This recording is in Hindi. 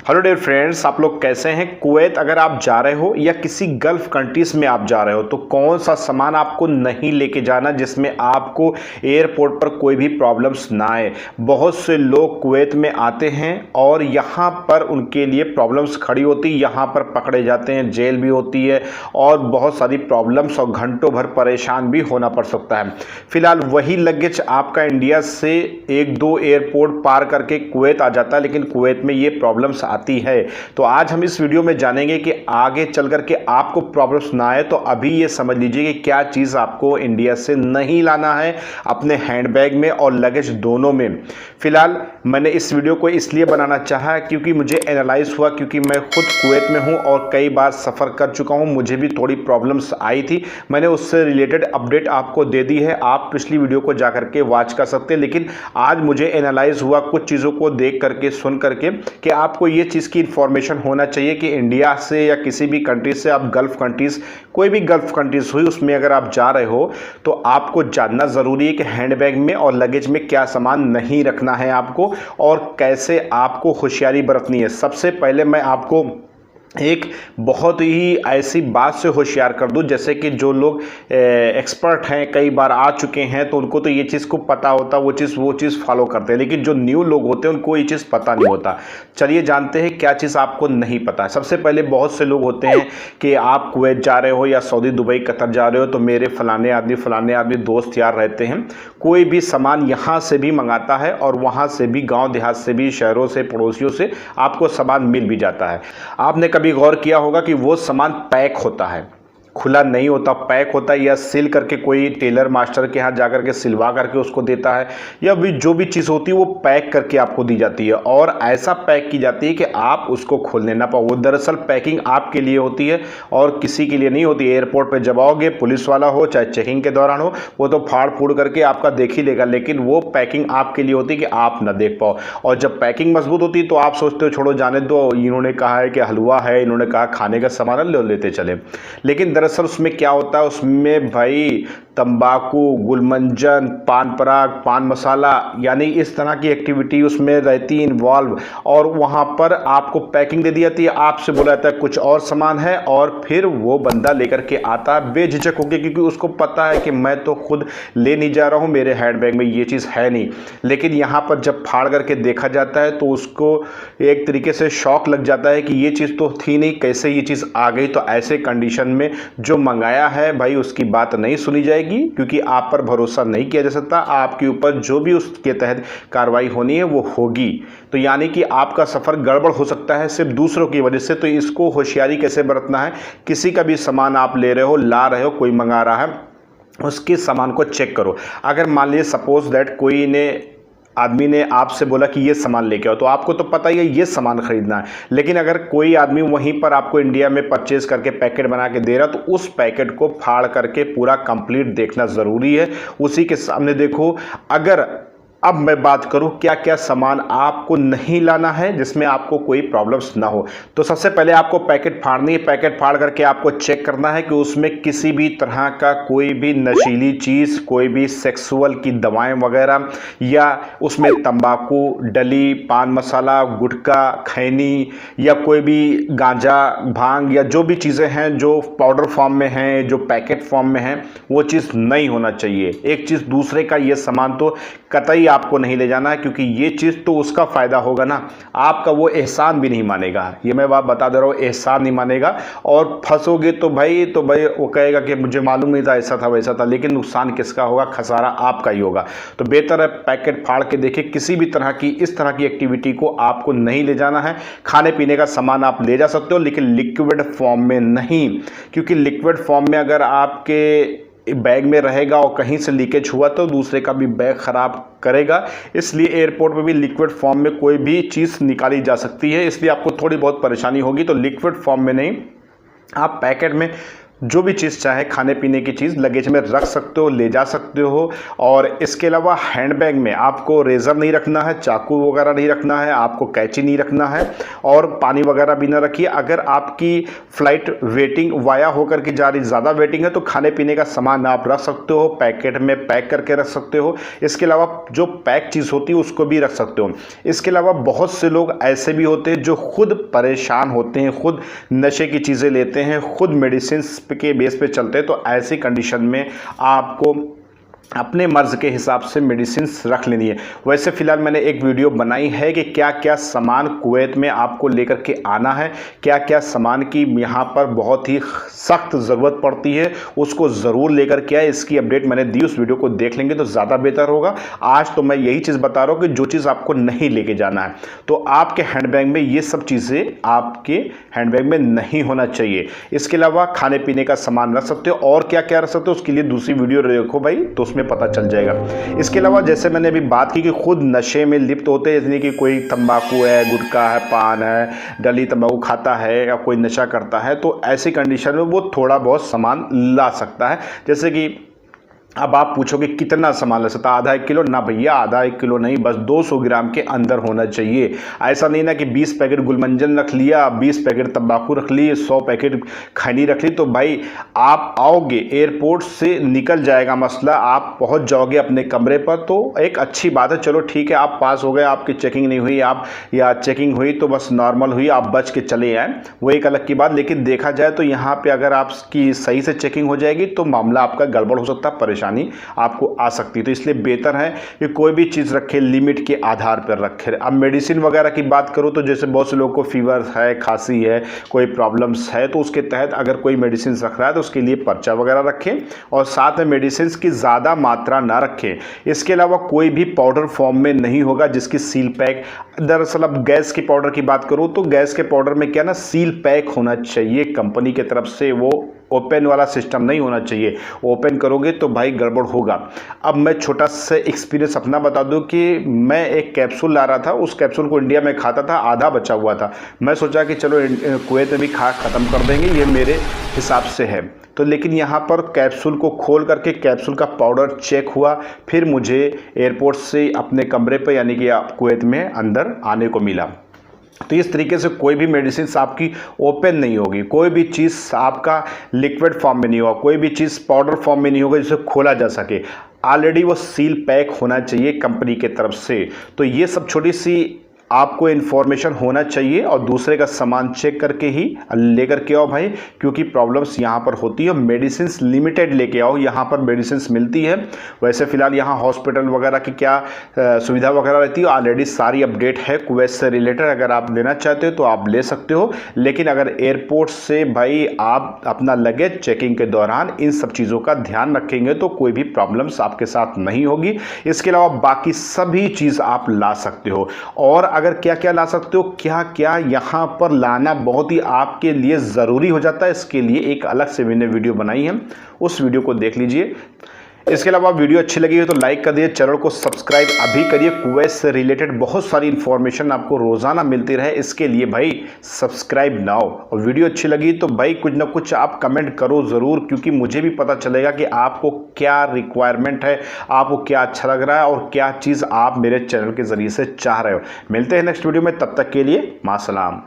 हेलो डियर फ्रेंड्स, आप लोग कैसे हैं। कुवैत अगर आप जा रहे हो या किसी गल्फ कंट्रीज में आप जा रहे हो तो कौन सा सामान आपको नहीं लेके जाना जिसमें आपको एयरपोर्ट पर कोई भी प्रॉब्लम्स ना आए। बहुत से लोग कुवैत में आते हैं और यहाँ पर उनके लिए प्रॉब्लम्स खड़ी होती, यहाँ पर पकड़े जाते हैं, जेल भी होती है और बहुत सारी प्रॉब्लम्स और घंटों भर परेशान भी होना पड़ सकता है। फिलहाल वही लगेज आपका इंडिया से एक दो एयरपोर्ट पार करके कुवैत आ जाता है, लेकिन कुवैत में ये प्रॉब्लम्स आती है। तो आज हम इस वीडियो में जानेंगे कि आगे चल करके आपको प्रॉब्लम्स ना आए। तो अभी ये समझ लीजिए कि क्या चीज़ आपको इंडिया से नहीं लाना है अपने हैंडबैग में और लगेज दोनों में। फिलहाल मैंने इस वीडियो को इसलिए बनाना चाहा क्योंकि मुझे एनालाइज हुआ, क्योंकि मैं खुद कुवैत में हूँ और कई बार सफ़र कर चुका हूँ, मुझे भी थोड़ी प्रॉब्लम्स आई थी। मैंने उससे रिलेटेड अपडेट आपको दे दी है, आप पिछली वीडियो को जा करके वॉच कर सकते हैं। लेकिन आज मुझे एनालाइज हुआ कुछ चीज़ों को देख करके, सुन करके, कि आपको ये चीज़ की इंफॉर्मेशन होना चाहिए कि इंडिया से या किसी भी कंट्री से, आप गल्फ कंट्रीज़, कोई भी गल्फ कंट्रीज़ हुई उसमें अगर आप जा रहे हो तो आपको जानना ज़रूरी है कि हैंडबैग में और लगेज में क्या सामान नहीं रखना है आपको और कैसे आपको होशियारी बरतनी है। सबसे पहले मैं आपको एक बहुत ही ऐसी बात से होशियार कर दूं, जैसे कि जो लोग एक्सपर्ट हैं, कई बार आ चुके हैं, तो उनको तो ये चीज़ को पता होता, वो चीज़ फॉलो करते हैं। लेकिन जो न्यू लोग होते हैं उनको ये चीज़ पता नहीं होता। चलिए जानते हैं क्या चीज़ आपको नहीं पता है। सबसे पहले बहुत से लोग होते हैं कि आप कुवैत जा रहे हो या सऊदी, दुबई, कतर जा रहे हो तो मेरे फलाने आदमी दोस्त यार रहते हैं, कोई भी सामान यहाँ से भी मंगाता है और वहाँ से भी, गाँव देहात से भी, शहरों से, पड़ोसियों से आपको सामान मिल भी जाता है। आपने कभी गौर किया होगा कि वो सामान पैक होता है, खुला नहीं होता, पैक होता है, या सिल करके कोई टेलर मास्टर के यहाँ जाकर के सिलवा करके उसको देता है, या भी जो भी चीज़ होती है वो पैक करके आपको दी जाती है और ऐसा पैक की जाती है कि आप उसको खोलने ना पाओ। वो दरअसल पैकिंग आपके लिए होती है और किसी के लिए नहीं होती। एयरपोर्ट पर जब आओगे, पुलिस वाला हो चाहे चेकिंग के दौरान हो, वो तो फाड़ फूड़ करके आपका देख ही लेगा, लेकिन वो पैकिंग आपके लिए होती है कि आप ना देख पाओ। और जब पैकिंग मजबूत होती है तो आप सोचते हो छोड़ो जाने दो, इन्होंने कहा है कि हलवा है, इन्होंने कहा खाने का सामान है, लेते चले। लेकिन दरअसल उसमें क्या होता है, उसमें भाई तंबाकू, गुलमंजन, पान पराग, पान मसाला, यानी इस तरह की एक्टिविटी उसमें रहती इन्वॉल्व, और वहाँ पर आपको पैकिंग दे दी जाती है, आपसे बोला जाता है कुछ और सामान है और फिर वो बंदा लेकर के आता है बेझिझक होकर, क्योंकि उसको पता है कि मैं तो खुद ले नहीं जा रहा हूँ, मेरे हैंडबैग में ये चीज़ है नहीं। लेकिन यहाँ पर जब फाड़ करके देखा जाता है तो उसको एक तरीके से शौक लग जाता है कि ये चीज़ तो थी नहीं, कैसे ये चीज़ आ गई। तो ऐसे कंडीशन में जो मंगाया है भाई उसकी बात नहीं सुनी जाएगी, क्योंकि आप पर भरोसा नहीं किया जा सकता। आपके ऊपर जो भी उसके तहत कार्रवाई होनी है वो होगी। तो यानी कि आपका सफ़र गड़बड़ हो सकता है सिर्फ दूसरों की वजह से। तो इसको होशियारी कैसे बरतना है, किसी का भी सामान आप ले रहे हो, ला रहे हो, कोई मंगा रहा है, उसके सामान को चेक करो। अगर मान लीजिए सपोज दैट कोई आदमी ने आपसे बोला कि ये सामान लेके आओ, तो आपको तो पता ही है ये सामान खरीदना है। लेकिन अगर कोई आदमी वहीं पर आपको इंडिया में परचेज करके पैकेट बना के दे रहा, तो उस पैकेट को फाड़ करके पूरा कंप्लीट देखना ज़रूरी है। उसी के सामने देखो। अगर अब मैं बात करूं क्या क्या सामान आपको नहीं लाना है जिसमें आपको कोई प्रॉब्लम्स ना हो, तो सबसे पहले आपको पैकेट फाड़नी है। पैकेट फाड़ करके आपको चेक करना है कि उसमें किसी भी तरह का कोई भी नशीली चीज़, कोई भी सेक्सुअल की दवाएं वगैरह, या उसमें तंबाकू डली, पान मसाला, गुटखा, खैनी, या कोई भी गांजा, भांग, या जो भी चीज़ें हैं जो पाउडर फॉर्म में हैं, जो पैकेट फॉर्म में हैं, वो चीज़ नहीं होना चाहिए। एक चीज़ दूसरे का ये सामान तो कतई आपको नहीं ले जाना है, क्योंकि ये चीज़ तो उसका फ़ायदा होगा ना, आपका वो एहसान भी नहीं मानेगा। ये मैं बात बता दे रहा हूँ, एहसान नहीं मानेगा और फंसोगे तो भाई वो कहेगा कि मुझे मालूम नहीं था, ऐसा था वैसा था। लेकिन नुकसान किसका होगा, खसारा आपका ही होगा। तो बेहतर है पैकेट फाड़ के देखिए। किसी भी तरह की इस तरह की एक्टिविटी को आपको नहीं ले जाना है। खाने पीने का सामान आप ले जा सकते हो, लेकिन लिक्विड फॉर्म में नहीं, क्योंकि लिक्विड फॉर्म में अगर आपके बैग में रहेगा और कहीं से लीकेज हुआ तो दूसरे का भी बैग ख़राब करेगा। इसलिए एयरपोर्ट पे भी लिक्विड फॉर्म में कोई भी चीज़ निकाली जा सकती है, इसलिए आपको थोड़ी बहुत परेशानी होगी। तो लिक्विड फॉर्म में नहीं, आप पैकेट में जो भी चीज़ चाहे खाने पीने की चीज़ लगेज में रख सकते हो, ले जा सकते हो। और इसके अलावा हैंडबैग में आपको रेज़र नहीं रखना है, चाकू वगैरह नहीं रखना है, आपको कैंची नहीं रखना है और पानी वगैरह भी ना रखिए। अगर आपकी फ़्लाइट वेटिंग वाया होकर के जा रही, ज़्यादा वेटिंग है, तो खाने पीने का सामान आप रख सकते हो, पैकेट में पैक करके रख सकते हो। इसके अलावा जो पैक चीज़ होती है उसको भी रख सकते हो। इसके अलावा बहुत से लोग ऐसे भी होते हैं जो खुद परेशान होते हैं, खुद नशे की चीज़ें लेते हैं, खुद मेडिसिन के बेस पे चलते हैं। तो ऐसी कंडीशन में आपको अपने मर्ज के हिसाब से मेडिसिन रख लेनी है। वैसे फ़िलहाल मैंने एक वीडियो बनाई है कि क्या क्या सामान कुवैत में आपको लेकर के आना है, क्या क्या सामान की यहाँ पर बहुत ही सख्त ज़रूरत पड़ती है, उसको ज़रूर लेकर के आए। इसकी अपडेट मैंने दी, उस वीडियो को देख लेंगे तो ज़्यादा बेहतर होगा। आज तो मैं यही चीज़ बता रहा हूँ कि जो चीज़ आपको नहीं लेके जाना है, तो आपके हैंडबैग में ये सब चीज़ें आपके हैंडबैग में नहीं होना चाहिए। इसके अलावा खाने पीने का सामान रख सकते हो, और क्या क्या रख सकते हो उसके लिए दूसरी वीडियो देखो भाई, तो उसमें पता चल जाएगा। इसके अलावा जैसे मैंने अभी बात की कि खुद नशे में लिप्त होते हैं, इसलिए कि कोई तंबाकू है, गुटखा है, पान है, डली तंबाकू खाता है या कोई नशा करता है, तो ऐसी कंडीशन में वो थोड़ा बहुत सामान ला सकता है। जैसे कि अब आप पूछोगे कितना सामान ले सकता है, आधा 1 किलो? ना भैया, आधा 1 किलो नहीं, बस 200 ग्राम के अंदर होना चाहिए। ऐसा नहीं ना कि 20 पैकेट गुलमंजन रख लिया, 20 पैकेट तंबाकू रख लिए, 100 पैकेट खैनी रख ली, तो भाई आप आओगे एयरपोर्ट से निकल जाएगा मसला, आप पहुंच जाओगे अपने कमरे पर, तो एक अच्छी बात है। चलो ठीक है, आप पास हो गए, आपकी चेकिंग नहीं हुई, आप या चेकिंग हुई तो बस नॉर्मल हुई, आप बच के चले आए, वो एक अलग की बात। लेकिन देखा जाए तो यहाँ पर अगर आपकी सही से चेकिंग हो जाएगी तो मामला आपका गड़बड़ हो सकता है, परेशानी आपको आ सकती है। तो इसलिए बेहतर है कि कोई भी चीज़ रखे लिमिट के आधार पर रखे। अब मेडिसिन वगैरह की बात करूँ तो जैसे बहुत से लोगों को फीवर है, खांसी है, कोई प्रॉब्लम्स है, तो उसके तहत अगर कोई मेडिसिन रख रहा है तो उसके लिए पर्चा वगैरह रखें और साथ में मेडिसिन की ज़्यादा मात्रा ना रखें। इसके अलावा कोई भी पाउडर फॉर्म में नहीं होगा जिसकी सील पैक, दरअसल अब गैस की पाउडर की बात करूँ तो गैस के पाउडर में क्या ना, सील पैक होना चाहिए कंपनी की तरफ से, वो ओपन वाला सिस्टम नहीं होना चाहिए। ओपन करोगे तो भाई गड़बड़ होगा। अब मैं छोटा सा एक्सपीरियंस अपना बता दूं कि मैं एक कैप्सूल ला रहा था, उस कैप्सूल को इंडिया में खाता था, आधा बचा हुआ था। मैं सोचा कि चलो कुवैत में भी खा ख़त्म कर देंगे, ये मेरे हिसाब से है। तो लेकिन यहाँ पर कैप्सूल को खोल करके कैप्सूल का पाउडर चेक हुआ, फिर मुझे एयरपोर्ट से अपने कमरे पर यानी कि कुवैत में अंदर आने को मिला। तो इस तरीके से कोई भी मेडिसिन आपकी ओपन नहीं होगी, कोई भी चीज़ आपका लिक्विड फॉर्म में नहीं होगा, कोई भी चीज़ पाउडर फॉर्म में नहीं होगा जिसे खोला जा सके। ऑलरेडी वो सील पैक होना चाहिए कंपनी के तरफ से। तो ये सब छोटी सी आपको इन्फॉर्मेशन होना चाहिए और दूसरे का सामान चेक करके ही लेकर के आओ भाई, क्योंकि प्रॉब्लम्स यहाँ पर होती है। मेडिसिन लिमिटेड लेके आओ, यहाँ पर मेडिसिन मिलती है। वैसे फ़िलहाल यहाँ हॉस्पिटल वगैरह की क्या सुविधा वगैरह रहती है, ऑलरेडी सारी अपडेट है कुवैत से रिलेटेड, अगर आप लेना चाहते हो तो आप ले सकते हो। लेकिन अगर एयरपोर्ट से भाई आप अपना लगेज चेकिंग के दौरान इन सब चीज़ों का ध्यान रखेंगे तो कोई भी प्रॉब्लम्स आपके साथ नहीं होगी। इसके अलावा बाकी सभी चीज़ आप ला सकते हो। और अगर क्या क्या ला सकते हो, क्या क्या यहाँ पर लाना बहुत ही आपके लिए ज़रूरी हो जाता है, इसके लिए एक अलग से मैंने वीडियो बनाई है, उस वीडियो को देख लीजिए। इसके अलावा वीडियो अच्छी लगी हो तो लाइक कर दिए, चैनल को सब्सक्राइब अभी करिए। कुवैत से रिलेटेड बहुत सारी इन्फॉर्मेशन आपको रोज़ाना मिलती रहे, इसके लिए भाई सब्सक्राइब नाउ। और वीडियो अच्छी लगी तो भाई कुछ ना कुछ आप कमेंट करो ज़रूर, क्योंकि मुझे भी पता चलेगा कि आपको क्या रिक्वायरमेंट है, आपको क्या अच्छा लग रहा है और क्या चीज़ आप मेरे चैनल के ज़रिए से चाह रहे हो। मिलते हैं नेक्स्ट वीडियो में, तब तक के लिए मासलाम।